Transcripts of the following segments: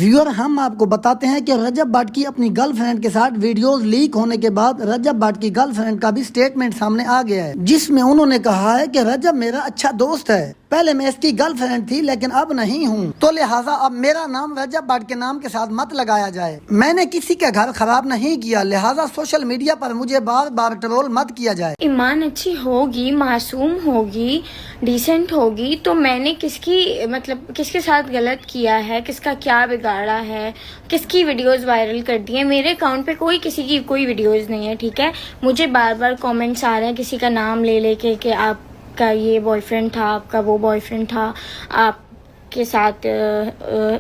Viewer, हम आपको बताते हैं कि रजब भाट की अपनी गर्लफ्रेंड के साथ वीडियोस लीक होने के बाद रजब भाट की गर्लफ्रेंड का भी स्टेटमेंट सामने आ गया है, जिसमें उन्होंने कहा है कि रजब मेरा अच्छा दोस्त है। पहले मैं इसकी गर्लफ्रेंड थी लेकिन अब नहीं हूँ, तो लिहाजा अब मेरा नाम रजब भाट के नाम के साथ मत लगाया जाए। मैंने किसी का घर खराब नहीं किया, लिहाजा सोशल मीडिया पर मुझे बार बार ट्रोल मत किया जाए। ईमान अच्छी होगी, मासूम होगी, डिसेंट होगी, तो मैंने किसके साथ गलत किया है, किसका क्या बिगाड़ा है, किसकी वीडियोस वायरल कर दी है। मेरे अकाउंट पे किसी की कोई वीडियोस नहीं है, ठीक है। मुझे बार बार कमेंट्स आ रहे हैं किसी का नाम ले लेके कि आपका ये बॉयफ्रेंड था, आपका वो बॉयफ्रेंड था, आपके साथ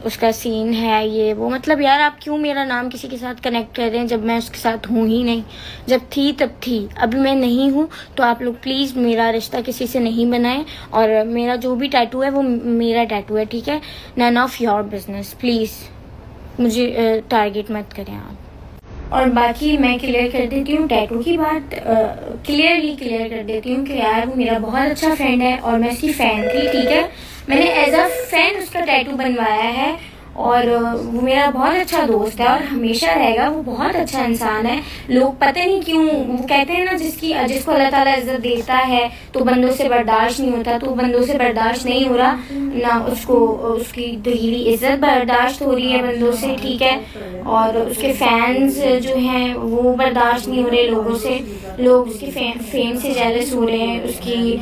उसका सीन है, ये वो। मतलब यार, आप क्यों मेरा नाम किसी के साथ कनेक्ट कर रहे हैं जब मैं उसके साथ हूँ ही नहीं। जब थी तब थी, अभी मैं नहीं हूँ। तो आप लोग प्लीज़ मेरा रिश्ता किसी से नहीं बनाएं, और मेरा जो भी टैटू है वो मेरा टैटू है, ठीक है। None of your business, please मुझे टारगेट मत करें आप। और बाकी मैं क्लियर कर देती हूँ, टैटू की बात क्लियरली क्लियर कर देती हूँ कि यार वो मेरा बहुत अच्छा फ्रेंड है और मैं उसकी फ़ैन थी, ठीक है। मैंने एज अ फैन उसका टैटू बनवाया है, और वो मेरा बहुत अच्छा दोस्त है और हमेशा रहेगा। वो बहुत अच्छा इंसान है। लोग पता नहीं क्यों, वो कहते हैं ना, जिसको अल्लाह ताला इज्जत देता है तो बंदों से बर्दाश्त नहीं होता, तो बंदों से बर्दाश्त नहीं हो रहा ना, उसको उसकी दिली इज्जत बर्दाश्त हो रही है बंदों से, ठीक है। और उसके फैंस जो हैं वो बर्दाश्त नहीं हो रहे लोगों से। लोग उसकी फेम से जेलस हो रहे हैं, उसकी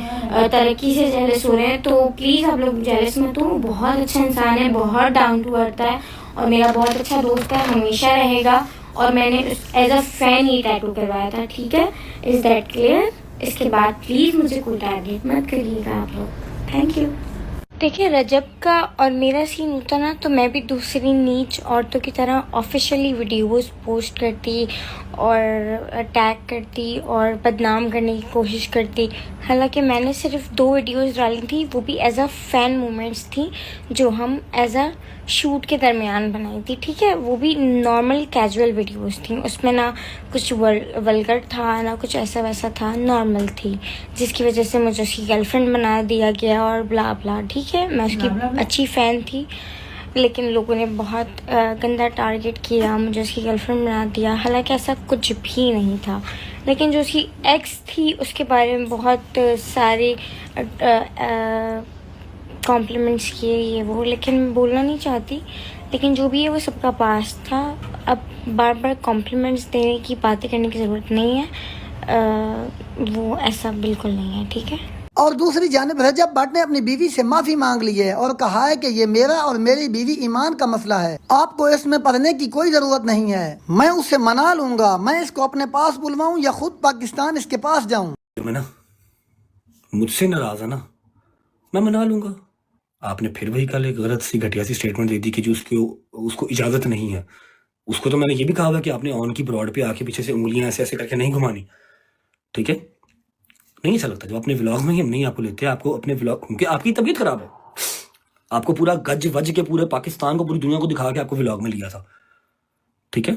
तरक्की से जेलस हो रहे हैं। तो प्लीज़ आप लोग जेलस मत हो। बहुत अच्छा इंसान है, बहुत डाउन टू अर्थ है और मेरा बहुत अच्छा दोस्त है, हमेशा रहेगा। और मैंने एज अ फैन ही टैटू करवाया था, ठीक है। Is that clear? इसके बाद प्लीज़ मुझे कोई टारगेट मत करिएगा आप लोग। Thank you. देखिए, रजब का और मेरा सीन होता ना, तो मैं भी दूसरी नीच औरतों की तरह ऑफिशियली वीडियोस पोस्ट करती और अटैक करती और बदनाम करने की कोशिश करती। हालांकि मैंने सिर्फ 2 वीडियोस डाली थी, वो भी एज अ फ़ैन मोमेंट्स थी जो हम एज अ शूट के दरमियान बनाई थी, ठीक है। वो भी नॉर्मल कैजुअल वीडियोस थी, उसमें ना कुछ वल्गर था ना कुछ ऐसा वैसा था, नॉर्मल थी, जिसकी वजह से मुझे उसकी गर्लफ्रेंड बना दिया गया और ब्ला ब्ला, ठीक है। मैं उसकी अच्छी फ़ैन थी, लेकिन लोगों ने बहुत गंदा टारगेट किया, मुझे उसकी गर्लफ्रेंड बना दिया। हालांकि ऐसा कुछ भी नहीं था, लेकिन जो उसकी एक्स थी उसके बारे में बहुत सारे कॉम्प्लीमेंट्स किए, ये वो, लेकिन मैं बोलना नहीं चाहती। लेकिन जो भी है वो सबका पास था। अब बार बार कॉम्प्लीमेंट्स देने की, बातें करने की ज़रूरत नहीं है। वो ऐसा बिल्कुल नहीं है, ठीक है। और दूसरी जानिब रजब भाट ने अपनी बीवी से माफी मांग ली है और कहा है कि ये मेरा और मेरी बीवी ईमान का मसला है, आपको इसमें पढ़ने की कोई जरूरत नहीं है। मैं उससे मना लूंगा, मैं इसको अपने पास बुलवाऊं या खुद पाकिस्तान इसके पास जाऊं। मैं ना मुझसे नाराज है ना, मैं मना लूंगा। आपने फिर वही कल एक गलत सी घटिया सी स्टेटमेंट दे दी कि जो उसको इजाजत नहीं है। उसको तो मैंने ये भी कहा हुआ कि आपने ऑन की ब्रॉड पे आके पीछे से उंगलियां ऐसे ऐसे करके नहीं घुमानी, ठीक है। नहीं अच्छा लगता जब अपने व्लॉग में ही हम नहीं आपको लेते, आपको अपने व्लॉग, क्योंकि आपकी तबीयत खराब है। आपको पूरा गज वज के पूरे पाकिस्तान को, पूरी दुनिया को दिखा के आपको व्लॉग में लिया था, ठीक है।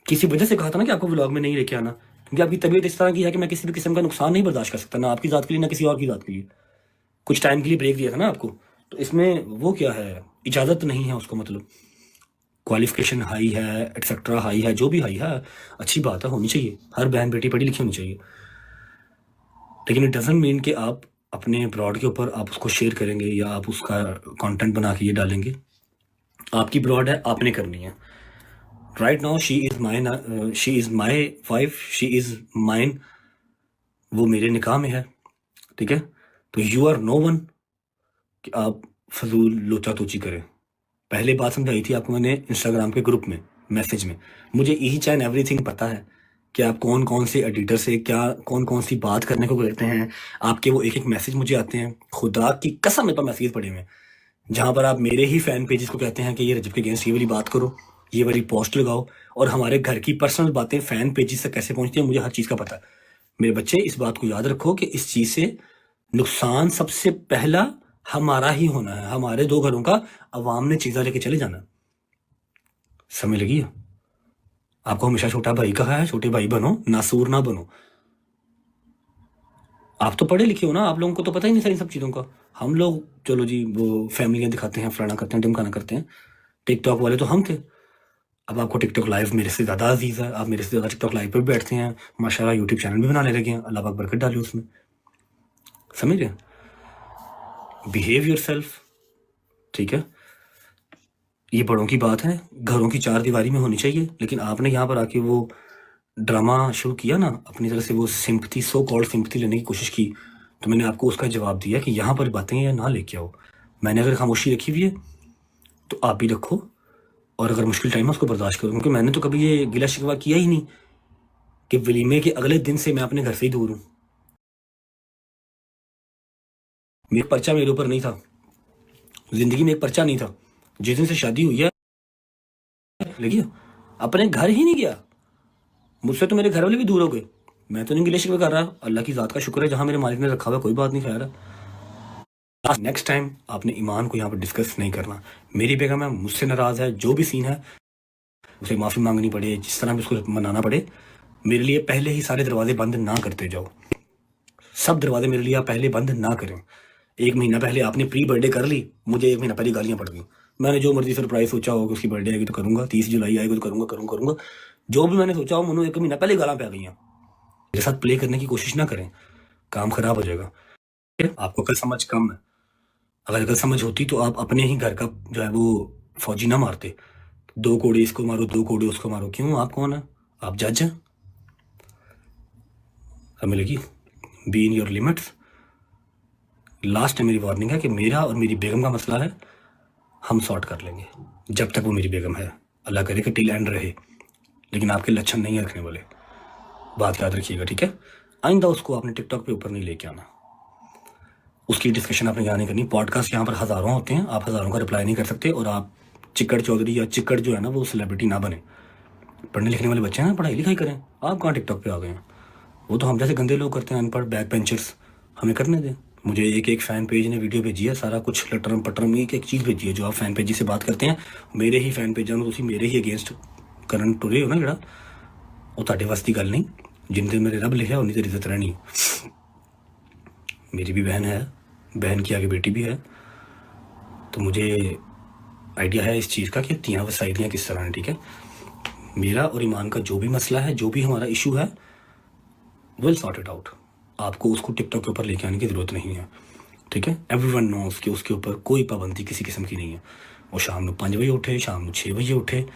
किसी वजह से कहा था ना कि आपको व्लॉग में नहीं लेके आना, क्योंकि आपकी तबीयत इस तरह की है कि मैं किसी भी किस्म का नुकसान नहीं बर्दाश्त कर सकता, ना आपकी जात के लिए ना किसी और की जात के लिए। कुछ टाइम के लिए ब्रेक दिया था ना आपको, तो इसमें वो क्या है, इजाज़त नहीं है उसको, मतलब क्वालिफिकेशन हाई है, एक्सेट्रा हाई है, जो भी हाई है, अच्छी बात है, होनी चाहिए। हर बहन बेटी पढ़ी लिखी होनी चाहिए, लेकिन इट डजंट मीन कि आप अपने ब्रॉड के ऊपर आप उसको शेयर करेंगे या आप उसका कंटेंट बना के ये डालेंगे। आपकी ब्रॉड है, आपने करनी है। Right now she is my wife, she is mine, वो मेरे निकाह में है, ठीक है। तो यू आर नो वन कि आप फजूल लोचा तोची करें। पहले बात समझाई थी आपको मैंने इंस्टाग्राम के ग्रुप में, मैसेज में। मुझे ईच एंड एवरीथिंग पता है कि आप कौन कौन से एडिटर से क्या कौन कौन सी बात करने को करते हैं। आपके वो एक एक मैसेज मुझे आते हैं, खुदा की कसम मेरे पास मैसेज पड़े हुए हैं जहाँ पर आप मेरे ही फैन पेजेस को कहते हैं कि ये रजब के अगेंस्ट ये वाली बात करो, ये वाली पोस्ट लगाओ, और हमारे घर की पर्सनल बातें फैन पेजेस तक कैसे पहुँचती हैं मुझे हर चीज़ का पता है। मेरे बच्चे, इस बात को याद रखो कि इस चीज़ से नुकसान सबसे पहला हमारा ही होना है, हमारे 2 घरों का अवाम ने चीज़ा लेके चले जाना। समझ लगी है? आपको हमेशा छोटा भाई कहा है, छोटे भाई बनो, नासूर ना बनो। आप तो पढ़े लिखे हो ना, आप लोगों को तो पता ही नहीं सारी सब चीज़ों का। हम लोग चलो जी वो फैमिलियाँ दिखाते हैं, फलाना करते हैं, ढिमकाना करते हैं, टिकटॉक वाले तो हम थे, अब आपको टिकटॉक लाइव मेरे से ज़्यादा अजीज़ है, आप मेरे से ज़्यादा टिकटॉक लाइव पे भी बैठते हैं, माशाल्लाह यूट्यूब चैनल भी बनाने लगे हैं, अल्लाह पाक बरकत डाली उसमें। समझ रहे हैं? बिहेव योरसेल्फ, ठीक है? ये बड़ों की बात है, घरों की चार दीवारी में होनी चाहिए, लेकिन आपने यहाँ पर आके वो ड्रामा शुरू किया ना, अपनी तरह से वो सिंपथी, सो कॉल्ड सिंपथी लेने की कोशिश की, तो मैंने आपको उसका जवाब दिया कि यहाँ पर बातें या ना लेके आओ। मैंने अगर खामोशी रखी हुई है तो आप भी रखो, और अगर मुश्किल टाइम है उसको बर्दाश्त करो, क्योंकि मैंने तो कभी ये गिला शिकवा किया ही नहीं कि वलीमे के अगले दिन से मैं अपने घर से ही दूर हूँ। मेरा पर्चा मेरे ऊपर नहीं था, जिंदगी में एक पर्चा नहीं था। जिस दिन से शादी हुई है लगी अपने घर ही नहीं गया, मुझसे तो मेरे घर वाले भी दूर हो गए। मैं तो नहीं गिले शिकवे कर रहा, अल्लाह की ज़ात का शुक्र है जहाँ मेरे मालिक ने रखा हुआ, कोई बात नहीं खैर। नेक्स्ट टाइम आपने ईमान को यहाँ पर डिस्कस नहीं करना। मेरी बेगम है, मुझसे नाराज़ है, जो भी सीन है उसे माफ़ी मांगनी पड़े, जिस तरह भी उसको मनाना पड़े, मेरे लिए पहले ही सारे दरवाजे बंद ना करते जाओ। सब दरवाजे मेरे लिए आप पहले बंद ना करें। 1 महीना पहले आपने प्री बर्थडे कर ली, मुझे 1 महीना पहले गालियाँ पड़ गई। मैंने जो मर्जी सरप्राइज सोचा होगा उसकी बर्थडे आएगी तो करूँगा, 30 जुलाई आएगी तो करूँगा, जो भी मैंने सोचा हो मुझे 1 महीना पहले गालां पै गई हैं। मेरे साथ प्ले करने की कोशिश ना करें, काम खराब हो जाएगा। आपको अकल समझ कम है, अगर अकल समझ होती तो आप अपने ही घर का जो है वो फौजी ना मारते। 2 कोड़े इसको मारो, 2 कोड़े उसको मारो। क्यों? आप कौन है? आप जज हैं? हमें लगी be in your limits. Last मेरी वार्निंग है कि मेरा और मेरी बेगम का मसला है, हम सॉर्ट कर लेंगे जब तक वो मेरी बेगम है। अल्लाह करे कि टिल एंड रहे, लेकिन आपके लक्षण नहीं रखने वाले, बात याद रखिएगा, ठीक है? आइंदा उसको आपने टिकटॉक पे ऊपर नहीं लेके आना, उसकी डिस्कशन आपने यहाँ नहीं करनी। पॉडकास्ट यहाँ पर हज़ारों होते हैं, आप हज़ारों का रिप्लाई नहीं कर सकते, और आप चिक्कड़ चौधरी या चिक्कड़ जो है ना वो सेलिब्रिटी ना बने। पढ़ने लिखने वाले बच्चे हैं ना, पढ़ाई लिखाई करें। आप कहाँ टिकटॉक पे आ गए हैं? वो तो हम जैसे गंदे लोग करते हैं, अनपढ़ बैक बेंचर्स, हमें करने दें। मुझे एक फ़ैन पेज ने वीडियो भेजी है, सारा कुछ लटरम पटरम एक चीज़ भेजी है। जो आप फ़ैन पेज से बात करते हैं, मेरे ही फ़ैन पेजां ਨੂੰ ਤੁਸੀਂ मेरे ही अगेंस्ट करन टुरे हो ना, ਜਿਹੜਾ ਉਹ ਤੁਹਾਡੇ ਵਾਸਤੇ ਗੱਲ नहीं। जिन दिन मेरे रब लिखा उन्हीं देर इज्जत रहनी। मेरी भी बहन है, बहन की आगे बेटी भी है, तो मुझे आइडिया है इस चीज़ का कि तियाँ वसाइलियाँ किस तरह हैं, ठीक है? मेरा और ईमान का जो भी मसला है, जो भी हमारा इशू है, विल सॉर्ट इट आउट। आपको उसको टिकटॉक के ऊपर लेके आने की ज़रूरत नहीं है, ठीक है? एवरीवन नोस कि उसके ऊपर कोई पाबंदी किसी किस्म की नहीं है। वो शाम को 5 बजे उठे, शाम को 6 बजे उठे,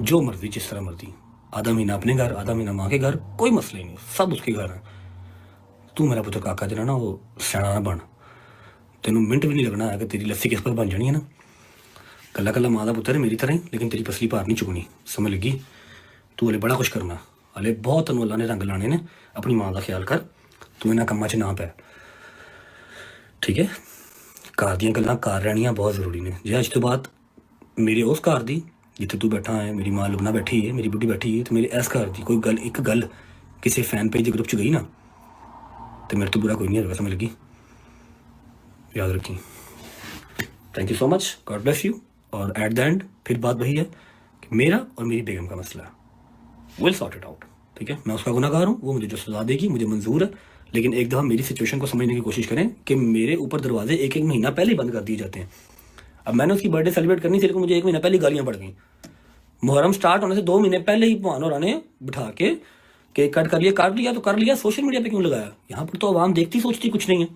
जो मर्जी, जिस तरह मर्जी, आधा महीना अपने घर, आधा महीना माँ के घर, कोई मसला ही नहीं, सब उसके घर है। तू मेरा पुत्र काका जरा ना वो सियाना ना बन, तेनों मिनट भी नहीं लगना है कि तेरी लस्सी किस पर बन जानी है ना। कला कला माँ का पुत्र है मेरी तरह ही, लेकिन तेरी पसली पार नहीं चुकनी, समझ लगी? तू हले बड़ा कुछ करना, हले बहुत तैनूं अल्लाह ने रंग लाने ने। अपनी माँ का ख्याल कर, तू इन्हां कम्मां 'च ना पै, ठीक है? घर दियां गल्लां घर रहनियां बहुत ज़रूरी ने। जे अज तो बाद मेरे उस घर दी जिथे तू बैठा है, मेरी माँ लुबना बैठी है, मेरी बुढ़ी बैठी है, तो मेरे इस घर की कोई गल, एक गल किसी फैन पेज के ग्रुप च गई ना, तो मेरे तो बुरा कोई नहीं होगा, समझ लगी? याद रखी। Thank you so much, God bless you. और एट द एंड फिर बात वही है कि मेरा और मेरी बेगम का मसला विल सॉर्ट इट आउट, ठीक है? मैं उसका गुनाहगार हूँ, वो मुझे जो सजा देगी मुझे मंजूर है, लेकिन एक दफ़ा मेरी सिचुएशन को समझने की कोशिश करें कि मेरे ऊपर दरवाजे 1-1 महीना पहले बंद कर दिए जाते हैं। अब मैंने उसकी बर्थडे सेलिब्रेट करनी थी, लेकिन मुझे 1 महीना पहले गालियाँ पड़ गई। मुहर्रम स्टार्ट होने से 2 महीने पहले ही भान और ने बिठा के केक कट कर लिया, काट लिया तो कर लिया, सोशल मीडिया पे क्यों लगाया? यहाँ पर तो आवाम देखती सोचती कुछ नहीं है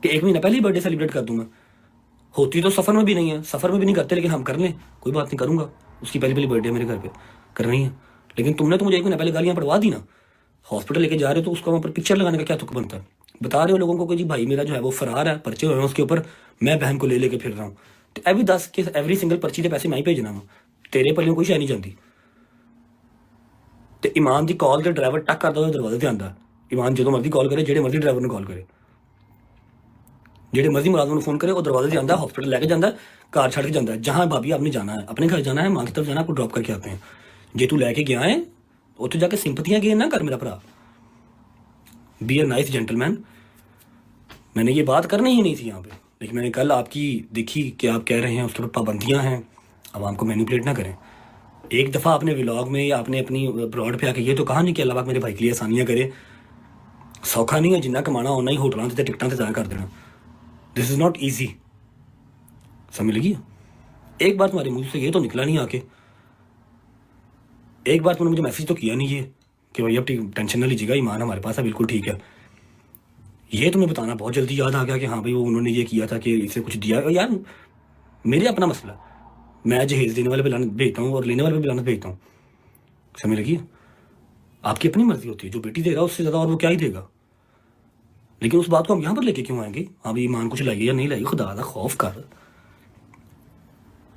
कि 1 महीना पहले ही बर्थडे सेलिब्रेट कर दूँ मैं। होती तो सफ़र में भी नहीं है, सफ़र में भी नहीं करते, लेकिन हम कर लें, कोई बात नहीं, करूँगा। उसकी पहली बर्थडे मेरे घर पे करनी है, लेकिन तुमने तो मुझे 1 महीना पहले गालियाँ पड़वा दी ना। हॉस्पिटल लेके जा रहे हो तो उसका वहाँ पर पिक्चर लगाने का क्या तुक बनता है? बता रहे हो लोगों को कि जी भाई मेरा जो है वो फरार है, पर्चे हुए हैं उसके ऊपर, मैं बहन को ले लेके फिर रहा हूँ, तो एवरी 10 के एवरी सिंगल पर्ची के पैसे मैं ही भेजना वा, तेरे पल्लियों कोई शै नहीं जाती। तो ईमान की कॉल तो ड्राइवर टक करता हुआ दरवाजे से आता। ईमान जो मर्जी कॉल करे, जेडे मर्जी ड्राइवर ने कॉल करे, जेडे मर्जी मुलाजम फोन करे, वो दरवाजे से आता, हॉस्पिटल लेके जाता, कार छड़ के जाता है। जहाँ भाभी आपने जाना है, अपने घर जाना है, माँ की तरफ जाना, आपको ड्रॉप करके आते हैं। जे तू लैके गया है उत्थे जाके सिंपतियां गेन ना कर मेरा भरा, बी अ नाइस जेंटलमैन। मैंने ये बात करनी ही नहीं थी यहाँ पे, लेकिन मैंने कल आपकी देखी कि आप कह रहे हैं उसके ऊपर पाबंदियाँ हैं, अब आपको मैनिपुलेट ना करें। एक दफ़ा आपने व्लॉग में या आपने अपनी ब्रॉड पे आके ये तो कहा नहीं कि अल्लाह पाक मेरे भाई के लिए आसानियाँ करे। सौखा नहीं है, जिन्ना कमाना उन्ना ही होटलों से टिकटां से ज़ाया कर देना। दिस इज़ नॉट ईजी, समझ लगी? एक बार तुम्हारे मुंह से ये तो निकला नहीं आके, एक बार तुमने मुझे मैसेज तो किया नहीं ये कि भाई अब टेंशन ना लीजिएगा, ईमान हमारे पास है, बिल्कुल ठीक है। ये तुम्हें बताना बहुत जल्दी याद आ गया कि हाँ भाई वो उन्होंने ये किया था कि इसे कुछ दिया। और यार मेरे अपना मसला, मैं जहेज देने वाले पे लानत भेजता हूँ और लेने वाले पे भी लानत भेजता हूँ, समझ लगी? आपकी अपनी मर्जी होती है, जो बेटी देगा उससे ज़्यादा और वो क्या ही देगा। लेकिन उस बात को हम यहाँ पर लेके क्यों आएंगे? हाँ भाई ईमान कुछ लाइए या नहीं लाइए, खुदा दा खौफ कर,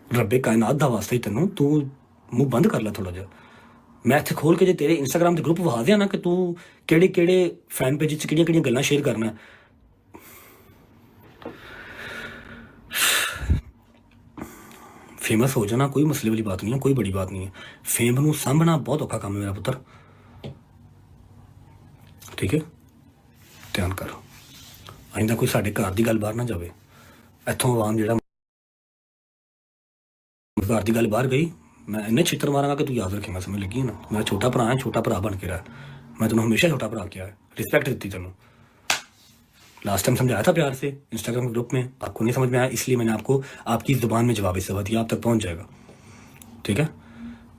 रब्बे कायनात दा वास्ते ही तेनों तू मुंह बंद कर ला थोड़ा जा। मैं इत्थे खोल के जे तेरे इंस्टाग्राम के ग्रुप वहा दिया ना कि तू केड़े केड़े फैन पेज च केड़ियां केड़ियां गल्लां शेयर करना है। फेमस हो जाना कोई मसले वाली बात नहीं है, कोई बड़ी बात नहीं है। फेम नूं सामभना बहुत औखा काम है मेरा पुत्र, ठीक है? ध्यान कर, आइंदा कोई साडे घर दी गल बाहर ना जावे। इत्थों आवाम जिहड़ा घर की गल बाहर गई, मैं इन्ने छित्र मारांगा कि तू याद रखेगा, समझ लगी ना? मेरा छोटा भरा है, छोटा भरा बन के रहा, मैं तेनों हमेशा छोटा भरा किया है, रिस्पेक्ट दी तेनों। लास्ट टाइम समझाया था प्यार से इंस्टाग्राम के ग्रुप में, आपको नहीं समझ में आया, इसलिए मैंने आपको आपकी ज़ुबान में जवाब इस दिया, आप तक पहुंच जाएगा, ठीक है?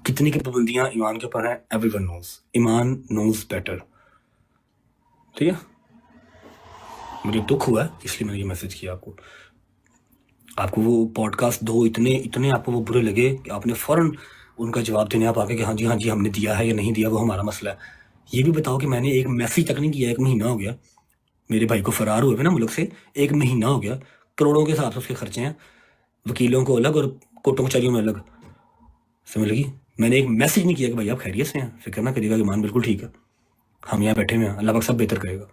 कितनी की पाबंदियां ईमान के ऊपर हैं, एवरीवन नोज, ईमान नोज बेटर, ठीक है? मुझे दुख हुआ है इसलिए मैंने ये मैसेज किया आपको। आपको वो पॉडकास्ट दो इतने आपको वो बुरे लगे कि आपने फ़ौरन उनका जवाब देने आप आके कि हाँ जी हमने दिया है या नहीं दिया, वो हमारा मसला है। ये भी बताओ कि मैंने एक मैसेज तक नहीं किया, 1 महीना हो गया मेरे भाई को फरार हुए ना मुल्क से, 1 महीना हो गया, करोड़ों के हिसाब से उसके खर्चे हैं, वकीलों को अलग और कोर्टों कचहरियों में अलग, समझ लगी? मैंने एक मैसेज नहीं किया कि भाई आप खैरियत से हैं, फिक्र ना करिएगा, ईमान बिल्कुल ठीक है, हम यहाँ बैठे हुए हैं, अल्लाह पाक सब बेहतर करेगा।